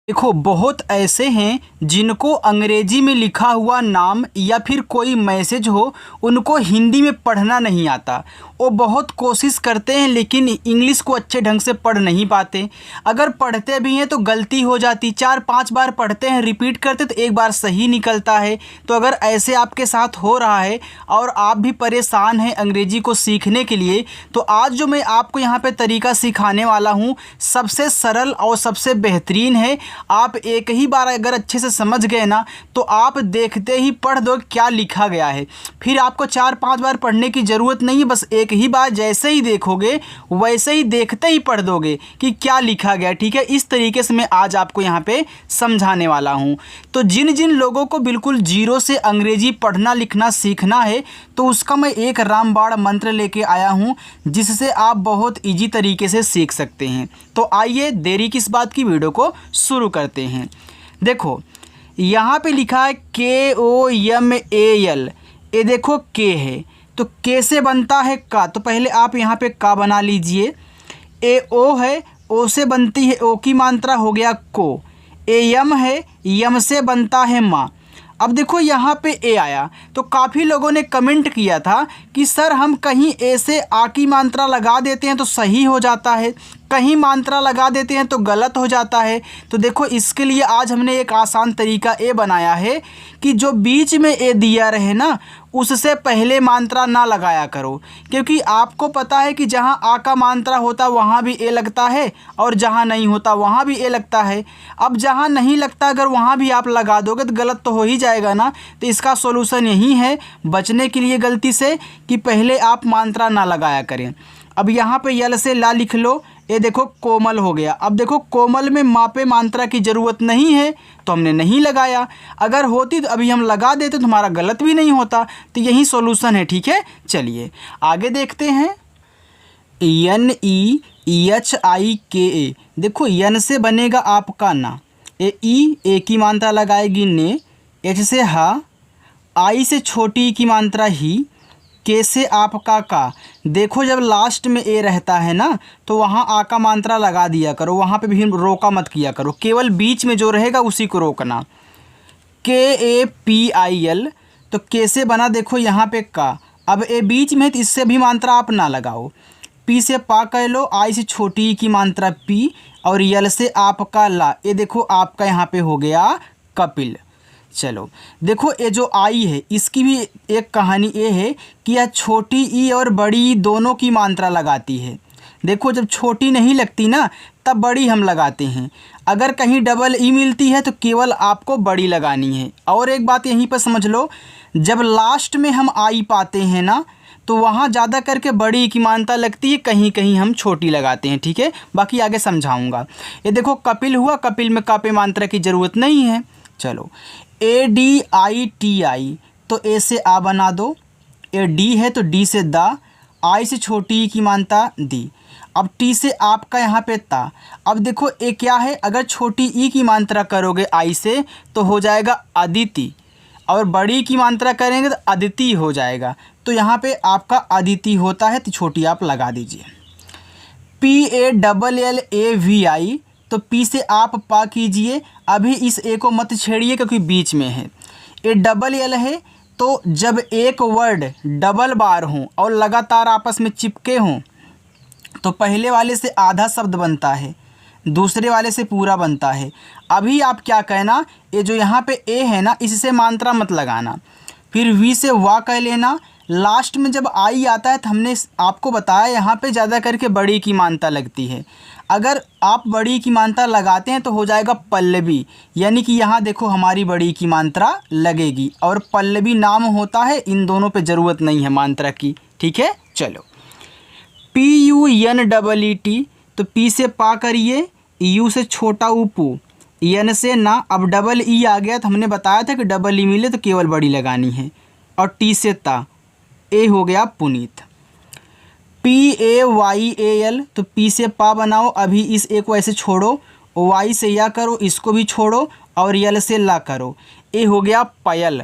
देखो, बहुत ऐसे हैं जिनको अंग्रेजी में लिखा हुआ नाम या फिर कोई मैसेज हो उनको हिंदी में पढ़ना नहीं आता। वो बहुत कोशिश करते हैं लेकिन इंग्लिश को अच्छे ढंग से पढ़ नहीं पाते। अगर पढ़ते भी हैं तो गलती हो जाती, 4-5 बार पढ़ते हैं, रिपीट करते तो एक बार सही निकलता है। तो अगर ऐसे आपके साथ हो रहा है और आप भी परेशान हैं अंग्रेजी को सीखने के लिए, तो आज जो मैं आपको यहाँ पे तरीका सिखाने वाला हूँ सबसे सरल और सबसे बेहतरीन है। आप एक ही बार अगर अच्छे से समझ गए ना तो आप देखते ही पढ़ दो क्या लिखा गया है। फिर आपको 4-5 बार पढ़ने की ज़रूरत नहीं है, बस एक ही बार जैसे ही देखोगे वैसे ही देखते ही पढ़ दोगे कि क्या लिखा गया। ठीक है, इस तरीके से मैं आज आपको यहाँ पे समझाने वाला हूँ। तो जिन जिन लोगों को बिल्कुल जीरो से अंग्रेजी पढ़ना लिखना सीखना है तो उसका मैं एक रामबाण मंत्र लेके आया हूँ जिससे आप बहुत ईजी तरीके से सीख सकते हैं। तो आइए देरी किस बात की, वीडियो को शुरू करते हैं। देखो यहाँ पे लिखा है KOMAL, ये देखो के है तो के से बनता है का, तो पहले आप यहाँ पे का बना लीजिए। ओ है, ओ से बनती है, ओ की मात्रा हो गया को। यम है, यम से बनता है माँ। अब देखो यहाँ पे ए आया तो काफ़ी लोगों ने कमेंट किया था कि सर हम कहीं ए से आ की मात्रा लगा देते हैं तो सही हो जाता है, कहीं मात्रा लगा देते हैं तो गलत हो जाता है। तो देखो इसके लिए आज हमने एक आसान तरीका ए बनाया है कि जो बीच में ए दिया रहे ना उससे पहले मात्रा ना लगाया करो, क्योंकि आपको पता है कि जहाँ आ का मात्रा होता वहाँ भी ए लगता है और जहाँ नहीं होता वहाँ भी ए लगता है। अब जहाँ नहीं लगता अगर वहाँ भी आप लगा दोगे तो गलत तो हो ही जाएगा ना। तो इसका सॉल्यूशन यही है बचने के लिए गलती से कि पहले आप मात्रा ना लगाया करें। अब यहाँ पे यल से ला लिख लो, ये देखो कोमल हो गया। अब देखो कोमल में मापे मात्रा की ज़रूरत नहीं है तो हमने नहीं लगाया, अगर होती तो अभी हम लगा देते तो हमारा गलत भी नहीं होता। तो यही सॉल्यूशन है। ठीक है, चलिए आगे देखते हैं। NEHIKA, देखो यन से बनेगा आपका ना, ए की मात्रा लगाएगी ने, एच से हा, आई से छोटी की मात्रा ही, के से आपका का। देखो जब लास्ट में ए रहता है ना तो वहाँ आ का मात्रा लगा दिया करो, वहाँ पे भी रोका मत किया करो, केवल बीच में जो रहेगा उसी को रोकना। KAPIL, तो के से बना देखो यहाँ पे का। अब ए बीच में है तो इससे भी मात्रा आप ना लगाओ। पी से पा कह लो, आई से छोटी की मात्रा पी, और यल से आपका ला, ये देखो आपका यहाँ पे हो गया कपिल। चलो देखो ये जो आई है इसकी भी एक कहानी ये है कि यह छोटी ई और बड़ी ई दोनों की मात्रा लगाती है। देखो जब छोटी नहीं लगती ना तब बड़ी हम लगाते हैं, अगर कहीं डबल ई मिलती है तो केवल आपको बड़ी लगानी है। और एक बात यहीं पर समझ लो, जब लास्ट में हम आई पाते हैं ना तो वहाँ ज़्यादा करके बड़ी की मात्रा लगती है, कहीं कहीं हम छोटी लगाते हैं। ठीक है, बाकी आगे समझाऊँगा। ये देखो कपिल हुआ, कपिल में कापे मात्रा की ज़रूरत नहीं है। चलो ADITI, तो ए से आ बना दो, ए डी है तो डी से दा, आई से छोटी की मात्रा दी। अब टी से आपका यहाँ पे ता। अब देखो ए क्या है, अगर छोटी ई की मात्रा करोगे आई से तो हो जाएगा अदिति, और बड़ी की मात्रा करेंगे तो अदिति हो जाएगा। तो यहाँ पे आपका अदिति होता है तो छोटी आप लगा दीजिए। PALLAVI, तो पी से आप पा कीजिए, अभी इस ए को मत छेड़िए क्योंकि बीच में है। ये डबल एल है तो जब एक वर्ड डबल बार हों और लगातार आपस में चिपके हों तो पहले वाले से आधा शब्द बनता है, दूसरे वाले से पूरा बनता है। अभी आप क्या कहना, ये जो यहाँ पे ए है ना इससे मात्रा मत लगाना, फिर वी से वा कह लेना। लास्ट में जब आई आता है तो हमने आपको बताया यहाँ पे ज़्यादा करके बड़ी की मात्रा लगती है, अगर आप बड़ी की मात्रा लगाते हैं तो हो जाएगा पल्लवी, यानी कि यहाँ देखो हमारी बड़ी की मात्रा लगेगी, और पल्लवी नाम होता है, इन दोनों पे ज़रूरत नहीं है मात्रा की। ठीक है, चलो PUNEET, तो पी से पा करिए, यू से छोटा उपू, यन से ना। अब डबल ई आ गया तो हमने बताया था कि डबल ई मिले तो केवल बड़ी लगानी है, और टी से ता, ए हो गया पुनीत। PAYAL, तो पी से पा बनाओ, अभी इस ए को ऐसे छोड़ो, वाई से या करो, इसको भी छोड़ो, और यल से ला करो, ए हो गया पायल।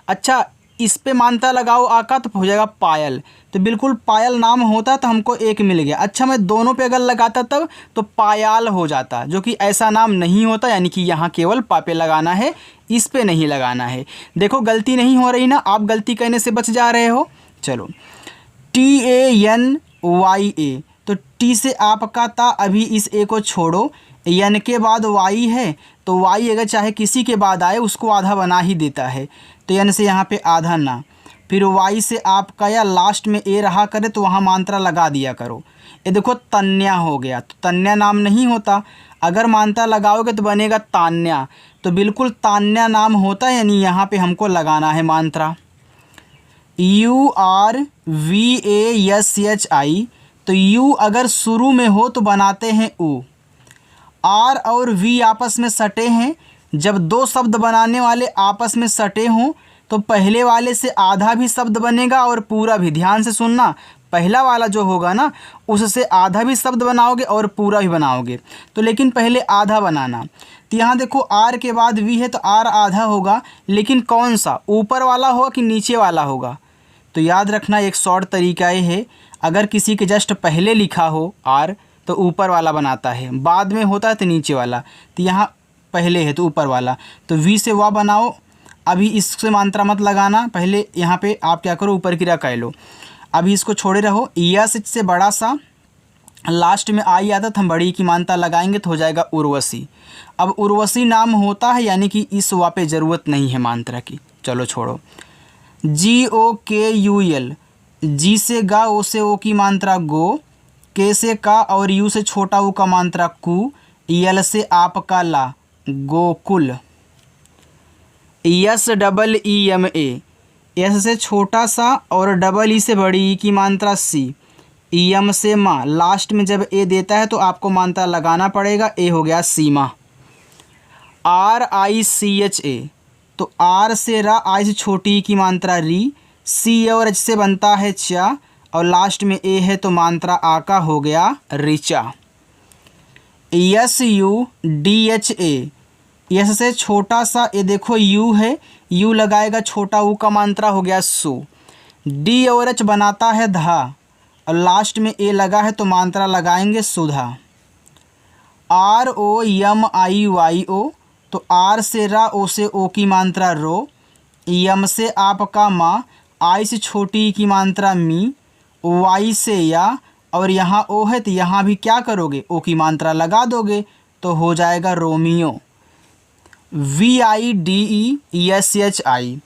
अच्छा इस पे मात्रा लगाओ आ का तो हो जाएगा पायल। तो बिल्कुल पायल नाम होता तो हमको एक मिल गया। अच्छा मैं दोनों पे अगर लगाता तब तो पायाल हो जाता, जो कि ऐसा नाम नहीं होता, यानी कि यहाँ केवल पा पे लगाना है, इस पे नहीं लगाना है। देखो गलती नहीं हो रही ना, आप गलती करने से बच जा रहे हो। चलो TANYA, तो टी से आपका था, अभी इस ए को छोड़ो, एन के बाद वाई है तो वाई अगर चाहे किसी के बाद आए उसको आधा बना ही देता है, तो एन से यहाँ पे आधा ना, फिर वाई से आपका या लास्ट में ए रहा करे तो वहाँ मात्रा लगा दिया करो। ये देखो तन्या हो गया, तो तन्या नाम नहीं होता, अगर मात्रा लगाओगे तो बनेगा तान्या, तो बिल्कुल तान्या नाम होता है, यानी यहाँ पे हमको लगाना है मात्रा। URVASHI, तो यू अगर शुरू में हो तो बनाते हैं ऊ। आर और वी आपस में सटे हैं, जब दो शब्द बनाने वाले आपस में सटे हों तो पहले वाले से आधा भी शब्द बनेगा और पूरा भी। ध्यान से सुनना, पहला वाला जो होगा ना उससे आधा भी शब्द बनाओगे और पूरा भी बनाओगे, तो लेकिन पहले आधा बनाना। तो यहाँ देखो आर के बाद वी है तो आर आधा होगा, लेकिन कौन सा, ऊपर वाला होगा कि नीचे वाला होगा। तो याद रखना एक शॉर्ट तरीका ये है, अगर किसी के जस्ट पहले लिखा हो आर तो ऊपर वाला बनाता है, बाद में होता है तो नीचे वाला, तो यहाँ पहले है तो ऊपर वाला, तो वी से वाह बनाओ। अभी इससे मात्रा मत लगाना, पहले यहाँ पे आप क्या करो ऊपर क्रिया कह लो, अभी इसको छोड़े रहो। यस से बड़ा सा लास्ट में आई आता तो हम बड़ी की मात्रा लगाएंगे तो हो जाएगा उर्वशी। अब उर्वशी नाम होता है, यानी कि इस वा पे ज़रूरत नहीं है मात्रा की, चलो छोड़ो। GOKUL, जी से गा, ओ से ओ की मात्रा गो, के से का और यू से छोटा ऊ का मात्रा कु, यल से आपका ला, गोकुल। SEEMA, एस से छोटा सा और डबल ई से बड़ी ई की मात्रा सी, एम से माँ, लास्ट में जब ए देता है तो आपको मात्रा लगाना पड़ेगा, ए हो गया सीमा। RICHA, तो आर से रा, आई से छोटी की मात्रा री, सी और एच से बनता है चा और लास्ट में ए है तो मात्रा आ का हो गया ऋचा। SUDHA, यस से छोटा सा, ये देखो यू है, यू लगाएगा छोटा ऊ का मात्रा हो गया सु, डी और एच बनाता है धा और लास्ट में ए लगा है तो मात्रा लगाएंगे सुधा। ROMIYO, तो आर से रा, ओ से ओ की मात्रा रो, यम से आपका माँ, आई से छोटी की मात्रा मी, वाई से या और यहाँ ओ है तो यहाँ भी क्या करोगे, ओ की मात्रा लगा दोगे तो हो जाएगा रोमियो। VIDESHI,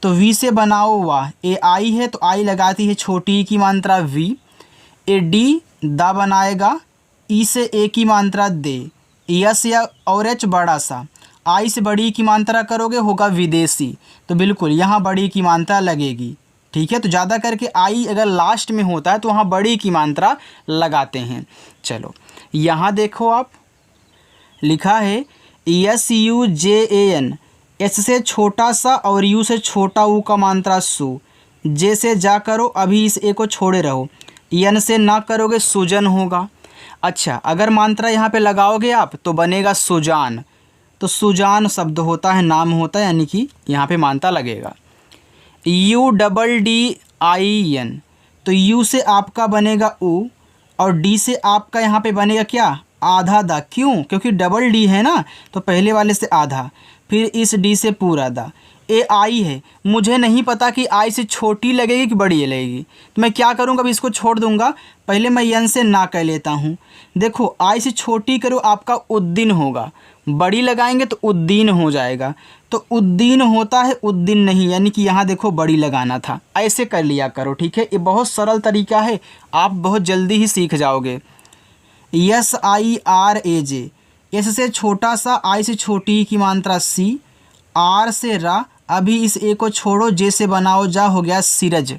तो वी से बनाओ वाह, ए आई है तो आई लगाती है छोटी की मात्रा वी, ए डी दा बनाएगा, ई से ए की मात्रा दे, यस या और एच बड़ा सा, आई से बड़ी की मात्रा करोगे होगा विदेशी, तो बिल्कुल यहाँ बड़ी की मात्रा लगेगी। ठीक है, तो ज़्यादा करके आई अगर लास्ट में होता है तो वहाँ बड़ी की मात्रा लगाते हैं। चलो यहाँ देखो आप लिखा है SUJAN, एस से छोटा सा और यू से छोटा ऊ का मात्रा सु, जे से जा करो, अभी इस ए को छोड़े रहो, एन से ना करोगे सुजन होगा। अच्छा अगर मात्रा यहाँ पे लगाओगे आप तो बनेगा सुजान, तो सुजान शब्द होता है, नाम होता है, यानी कि यहाँ पे मात्रा लगेगा। UDDIN, तो यू से आपका बनेगा ऊ और डी से आपका यहाँ पे बनेगा क्या, आधा दा, क्यों, क्योंकि डबल डी है ना, तो पहले वाले से आधा, फिर इस डी से पूरा दा। ए आई है, मुझे नहीं पता कि आई से छोटी लगेगी कि बड़ी लगेगी, तो मैं क्या करूँगा, अब इसको छोड़ दूँगा, पहले मैं यन से ना कह लेता हूँ। देखो आई से छोटी करो आपका उद्दीन होगा, बड़ी लगाएंगे तो उद्दीन हो जाएगा, तो उद्दीन होता है उद्दीन नहीं, यानी कि यहाँ देखो बड़ी लगाना था, ऐसे कर लिया करो। ठीक है, ये बहुत सरल तरीका है, आप बहुत जल्दी ही सीख जाओगे। SIRAJ, एस से छोटा सा, आई से छोटी की मात्रा सी, आर से रा, अभी इस ए को छोड़ो, जे से बनाओ जा, हो गया सिरज।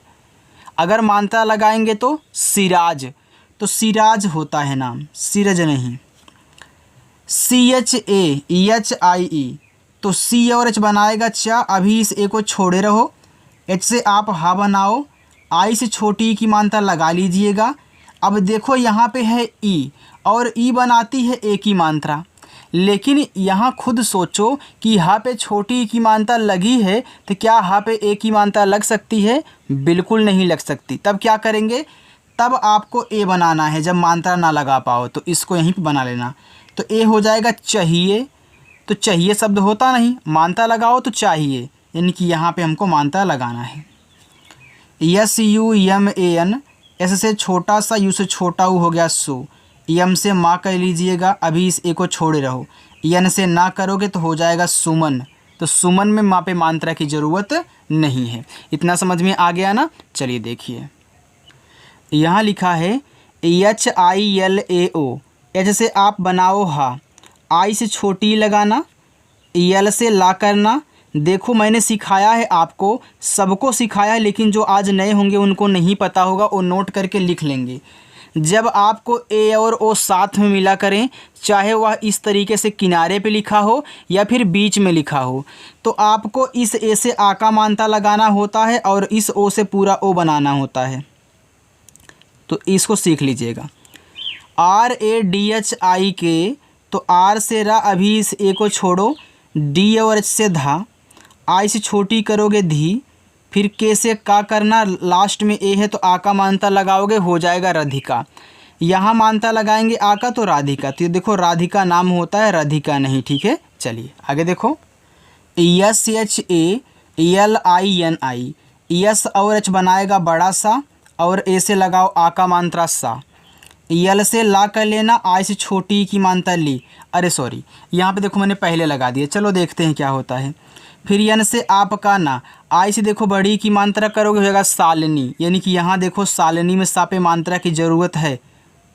अगर मात्रा लगाएंगे तो सिराज, तो सिराज होता है नाम, सिरज नहीं। CHAEHIE, तो सी और एच बनाएगा चा, अभी इस ए को छोड़े रहो, एच से आप हा बनाओ, आई से छोटी की मात्रा लगा लीजिएगा। अब देखो यहाँ पे है ई और ई बनाती है ए की मात्रा, लेकिन यहाँ खुद सोचो कि यहाँ पे छोटी की मात्रा लगी है तो क्या यहाँ पे ए की मात्रा लग सकती है? बिल्कुल नहीं लग सकती। तब क्या करेंगे? तब आपको ए बनाना है। जब मात्रा ना लगा पाओ तो इसको यहीं पे बना लेना। तो ए हो जाएगा चाहिए। तो चाहिए शब्द होता नहीं, मात्रा लगाओ तो चाहिए, यानी कि यहाँ पे हमको मात्रा लगाना है। S U M A N, S से छोटा सा, यू से छोटा ऊ हो गया सो। यम से माँ कह लीजिएगा, अभी इस ए को छोड़े रहो। यन से ना करोगे तो हो जाएगा सुमन। तो सुमन में माँ पे मात्रा की ज़रूरत नहीं है। इतना समझ में आ गया ना? चलिए देखिए, यहाँ लिखा है HILAO। एच से आप बनाओ हा, आई से छोटी लगाना, यल से ला करना। देखो मैंने सिखाया है आपको, सबको सिखाया है, लेकिन जो आज नए होंगे उनको नहीं पता होगा, वो नोट करके लिख लेंगे। जब आपको ए और ओ साथ में मिला करें, चाहे वह इस तरीके से किनारे पे लिखा हो या फिर बीच में लिखा हो, तो आपको इस ए से आ का मात्रा लगाना होता है और इस ओ से पूरा ओ बनाना होता है। तो इसको सीख लीजिएगा। RADHI के, तो आर से रा, अभी इस ए को छोड़ो, डी और एच से धा, आई से छोटी करोगे धी, फिर के से का करना, लास्ट में ए है तो आ का मात्रा लगाओगे, हो जाएगा राधिका। यहाँ मात्रा लगाएंगे आ का तो राधिका। तो ये देखो राधिका नाम होता है, राधिका नहीं। ठीक है, चलिए आगे देखो। SHALINI, यस और एच बनाएगा बड़ा सा और ए से लगाओ आ का मात्रा सा। यल से ला कर लेना, आई से छोटी की मात्रा ली। अरे सॉरी, यहाँ पे देखो मैंने पहले लगा दिया। चलो देखते हैं क्या होता है। फिर यन से आप का ना, आई से देखो बड़ी की मात्रा करोगे, हो जाएगा सालनी। यानी कि यहाँ देखो सालनी में सा पे मात्रा की ज़रूरत है,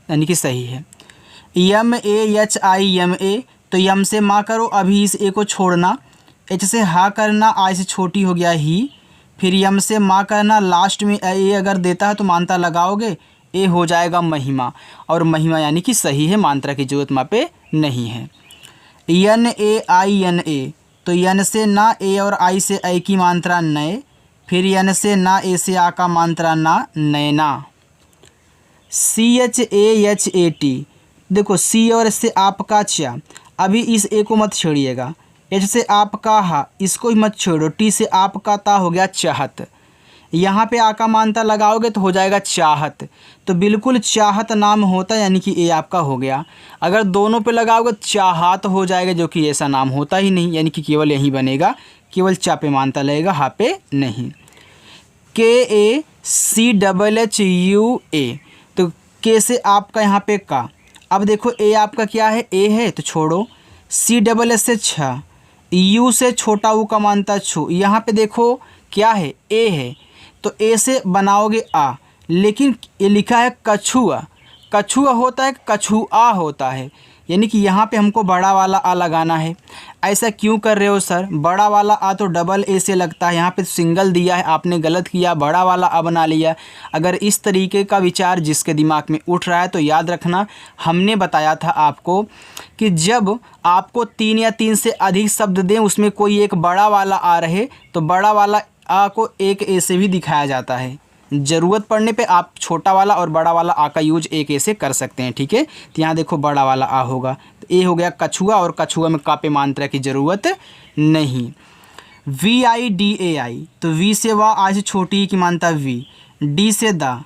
यानी कि सही है। YAMA, तो यम से माँ करो, अभी इस ए को छोड़ना। एच से हा करना, आई से छोटी हो गया ही। फिर यम से माँ करना, लास्ट में ए अगर देता है तो मात्रा लगाओगे, ए हो जाएगा महिमा। और महिमा यानी कि सही है, मात्रा की जरूरत वहाँ पे नहीं है। NAINA, तो यन से ना, ए और आई से ए की मात्रा नए। फिर यन से ना, ए से आ का मात्रा ना, नैना। CHAHAT, देखो सी और एच से आपका चा, अभी इस ए को मत छेड़िएगा। एच से आपका हा, इसको ही मत छोड़ो। टी से आपका ता, हो गया चाहत। यहाँ पे आ का मात्रा लगाओगे तो हो जाएगा चाहत। तो बिल्कुल चाहत नाम होता है, यानी कि ए आपका हो गया। अगर दोनों पे लगाओगे चाहत हो जाएगा, जो कि ऐसा नाम होता ही नहीं, यानी कि केवल यही बनेगा, केवल चा पे मात्रा लगेगा, हा पे नहीं। KACHHUA, तो के से आपका यहाँ पे का। अब देखो ए आपका क्या है, ए है तो छोड़ो। CSS से छ, यू से छोटा ऊ का मात्रा छू। यहाँ पे देखो क्या है, ए है, तो ए से बनाओगे आ, लेकिन ये लिखा है कछुआ। कछुआ होता है, कछुआ होता है, यानी कि यहाँ पे हमको बड़ा वाला आ लगाना है। ऐसा क्यों कर रहे हो सर? बड़ा वाला आ तो डबल ए से लगता है, यहाँ पे सिंगल दिया है, आपने गलत किया, बड़ा वाला आ बना लिया। अगर इस तरीके का विचार जिसके दिमाग में उठ रहा है तो याद रखना, हमने बताया था आपको कि जब आपको 3 या 3 से अधिक शब्द दें, उसमें कोई एक बड़ा वाला आ रहे, तो बड़ा वाला आ को एक ए से भी दिखाया जाता है। ज़रूरत पड़ने पे आप छोटा वाला और बड़ा वाला आ का यूज एक ए से कर सकते हैं। ठीक है, तो यहाँ देखो बड़ा वाला आ होगा, तो ए हो गया कछुआ, और कछुआ में का पे मात्रा की ज़रूरत नहीं। VIDAI, तो वी से वाह, आई से छोटी की मात्रा वी। डी से दा,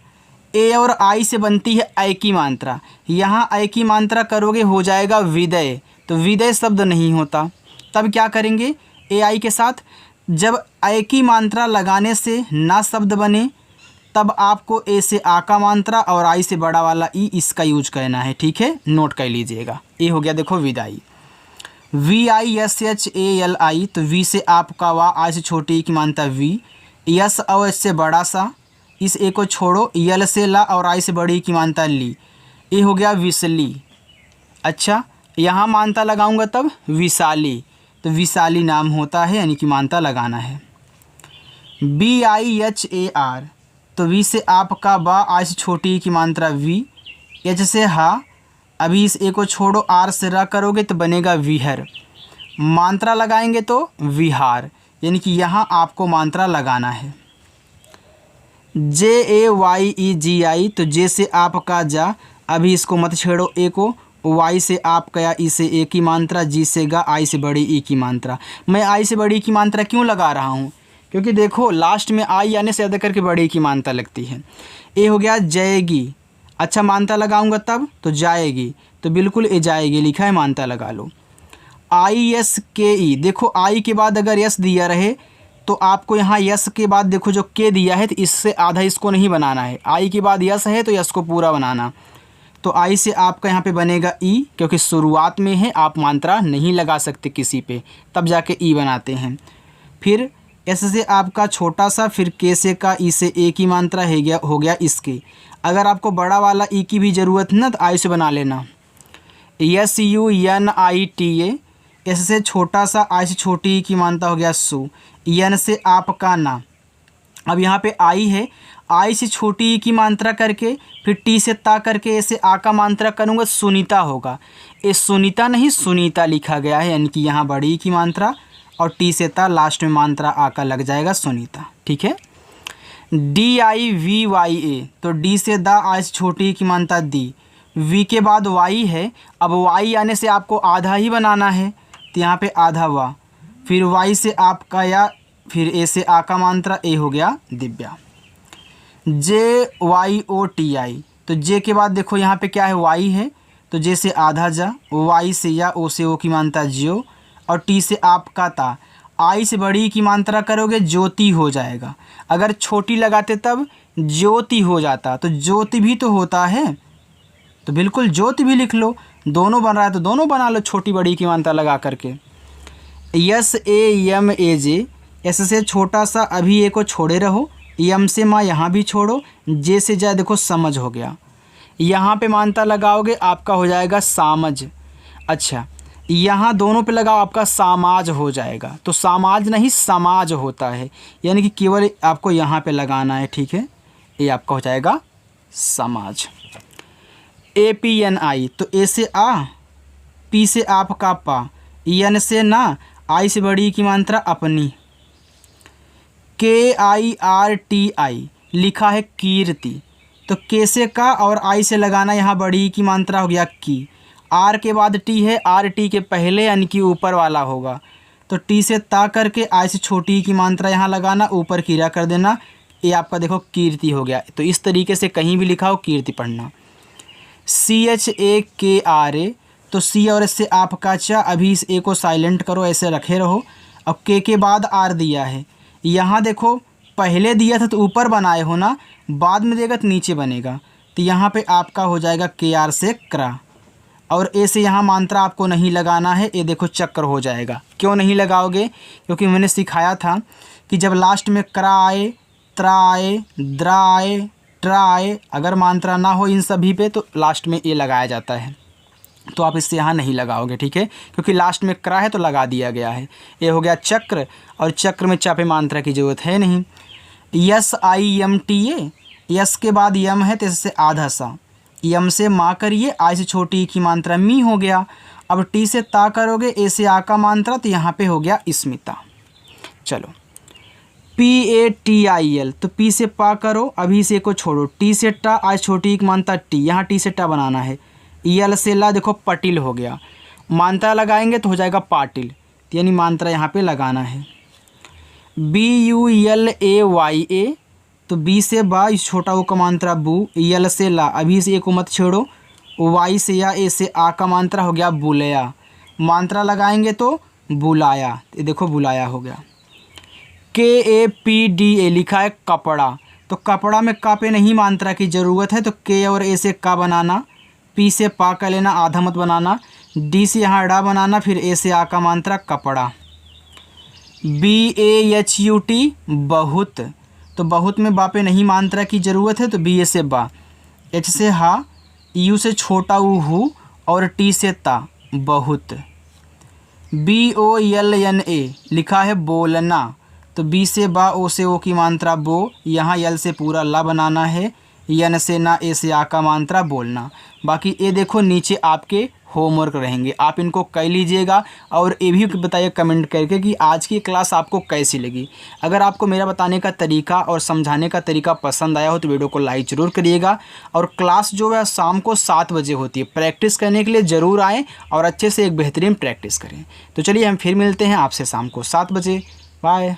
ए और आई से बनती है आई की मात्रा। यहाँ आई की मात्रा करोगे, हो जाएगा विदय। तो विदय शब्द नहीं होता, तब क्या करेंगे? ए आई के साथ जब आई की मात्रा लगाने से ना शब्द बने, तब आपको ए से आ का मात्रा और आई से बड़ा वाला ई, इसका यूज करना है। ठीक है, नोट कर लीजिएगा। ए हो गया देखो विदाई। VISHALI, तो वी से आपका वाह, आई से छोटी की मात्रा वी। यस और एच से बड़ा सा, इस ए को छोड़ो। यल से ला और आई से बड़ी की मात्रा ली। ए हो गया विसली। अच्छा, यहाँ मात्रा लगाऊंगा तब विशाली, तो विशाली नाम होता है, यानी कि मात्रा लगाना है। BIHAR, तो वी से आपका बा, आई से छोटी की मात्रा वी। एच से हा, अभी इस ए को छोड़ो, आर से रा करोगे तो बनेगा विहर। मात्रा लगाएंगे तो विहार, यानी कि यहाँ आपको मात्रा लगाना है। JAYEGI, तो जे से आपका जा, अभी इसको मत छेड़ो ए को, वाई से आप का या ई से ए की मात्रा, जी से गा आई से बड़ी ई की मात्रा। मैं आई से बड़ी की मात्रा क्यों लगा रहा हूँ? क्योंकि देखो लास्ट में आई आने से ज़्यादा करके बड़ी की मात्रा लगती है। ए हो गया जाएगी, अच्छा मात्रा लगाऊंगा तब तो जाएगी, तो बिल्कुल ए जाएगी लिखा है, मात्रा लगा लो। आई एस के ई, देखो आई के बाद अगर यस दिया रहे तो आपको यहाँ यस के बाद देखो जो के दिया है तो इससे आधा इसको नहीं बनाना है। आई के बाद यस है तो यस को पूरा बनाना। तो आई से आपका यहाँ पे बनेगा ई, क्योंकि शुरुआत में है, आप मात्रा नहीं लगा सकते किसी पे, तब जाके ई बनाते हैं। फिर एस से आपका छोटा सा, फिर के से का, ई से ए की मात्रा हो गया इसके। अगर आपको बड़ा वाला ई की भी ज़रूरत है ना तो आई से बना लेना, S U N I T A. S से छोटा सा, आई से छोटी ई की मात्रा हो गया सु। एन से आपका ना, अब यहाँ पे आई है, आई से छोटी ई की मात्रा करके फिर टी से ता करके ऐसे आ का मात्रा करूँगा, सुनीता होगा। ये सुनीता नहीं सुनीता लिखा गया है, यानी कि यहाँ बड़ी ई की मात्रा और टी से ता लास्ट में मात्रा आ का लग जाएगा, सुनीता। ठीक है। D I we Y A, तो डी से दा, आई से छोटी ई की मात्रा दी, वी के बाद वाई है। अब वाई आने से आपको आधा ही बनाना है तो यहाँ पे आधा वा, फिर वाई से आपका या, फिर ए से आ का मात्रा, ए हो गया दिव्या। जे वाई ओ टी आई, तो जे के बाद देखो यहाँ पे क्या है, वाई है, तो जे से आधा जा, वाई से या, ओ से ओ की मात्रा जियो, और टी से आपका ता। आई से बड़ी की मात्रा करोगे ज्योति हो जाएगा, अगर छोटी लगाते तब ज्योति हो जाता, तो ज्योति भी तो होता है, तो बिल्कुल ज्योति भी लिख लो। दोनों बन रहा है तो दोनों बना लो छोटी बड़ी की मात्रा लगा करके। यस ए यम ए जे, एस से छोटा सा, अभी ए को छोड़े रहो, यम से माँ यहाँ भी छोड़ो, जे से जा, देखो समझ हो गया। यहाँ पे मात्रा लगाओगे आपका हो जाएगा सामज। अच्छा यहाँ दोनों पे लगाओ आपका सामाज हो जाएगा, तो सामाज नहीं समाज होता है, यानी कि केवल आपको यहाँ पे लगाना है। ठीक है, ये आपका हो जाएगा समाज। ए पी एन आई, तो ए से आ, पी से आपका पा, एन से ना, आई से बड़ी की मात्रा अपनी। के आई आर टी आई लिखा है कीर्ति, तो के से का और आई से लगाना, यहाँ बड़ी की मात्रा हो गया की। आर के बाद टी है, आर टी के पहले यानी कि ऊपर वाला होगा, तो टी से ता करके आई से छोटी की मात्रा यहाँ लगाना, ऊपर कीरा कर देना, ये आपका देखो कीर्ति हो गया। तो इस तरीके से कहीं भी लिखा हो कीर्ति पढ़ना। सी एच ए के आर ए, तो सी और एस से आपका चा, अभी इस ए को साइलेंट करो, ऐसे रखे रहो। अब के बाद आर दिया है, यहाँ देखो पहले दिया था तो ऊपर बनाए हो ना, बाद में देगा तो नीचे बनेगा, तो यहाँ पे आपका हो जाएगा के आर से क्रा, और ए से यहाँ मात्रा आपको नहीं लगाना है, ये देखो चक्र हो जाएगा। क्यों नहीं लगाओगे? क्योंकि मैंने सिखाया था कि जब लास्ट में क्रा आए, त्रा आए, द्रा आए, ट्रा आए, अगर मात्रा ना हो इन सभी पे तो लास्ट में ए लगाया जाता है, तो आप इससे यहाँ नहीं लगाओगे। ठीक है, क्योंकि लास्ट में क्रा है तो लगा दिया गया है। ये हो गया चक्र, और चक्र में चापे मात्रा की ज़रूरत है नहीं। Yes I am T A, yes के बाद यम है तो इससे आधा सा, यम से माँ करिए, आई से छोटी की मात्रा मी हो गया। अब टी से ता करोगे, ए से आ का मात्रा, तो यहाँ पे हो गया स्मिता। चलो P A T I L, तो पी से पा करो, अभी से को छोड़ो, टी से टा, आई छोटी की मात्रा टी, यहाँ टी से टा बनाना है। यल से ला, देखो पटिल हो गया, मात्रा लगाएंगे तो हो जाएगा पाटिल, यानी मात्रा यहाँ पे लगाना है। B U L A Y A, तो बी से बा, इस छोटा वो का मात्रा बू, यल से ला, अभी से ए को मत छेड़ो, वाई से या, ए से आ का मात्रा हो गया बुलाया, मात्रा लगाएंगे तो बुलाया, ये देखो बुलाया हो गया। के ए पी डी ए लिखा है कपड़ा, तो कपड़ा में का पे नहीं मात्रा की ज़रूरत है, तो के और ए से का बनाना, पी से पा का लेना, आधा मत बनाना, डी से यहाँ डा बनाना, फिर ए से आ का मात्रा कपड़ा। B A H U T बहुत, तो बहुत में बा पे नहीं मात्रा की ज़रूरत है, तो बी ए से बा, एच से हा, यू से छोटा ऊ हु, और टी से ता बहुत। B O L N A लिखा है बोलना, तो बी से बा, ओ से ओ की मात्रा बो, यहाँ यल से पूरा ला बनाना है, यन से ना, ए से आ का मात्रा बोलना। बाकी ए देखो नीचे आपके होमवर्क रहेंगे, आप इनको कर लीजिएगा। और ये भी बताइए कमेंट करके कि आज की क्लास आपको कैसी लगी। अगर आपको मेरा बताने का तरीका और समझाने का तरीका पसंद आया हो तो वीडियो को लाइक ज़रूर करिएगा। और क्लास जो है शाम को 7 बजे होती है, प्रैक्टिस करने के लिए ज़रूर आएँ और अच्छे से एक बेहतरीन प्रैक्टिस करें। तो चलिए हम फिर मिलते हैं आपसे शाम को 7 बजे। बाय।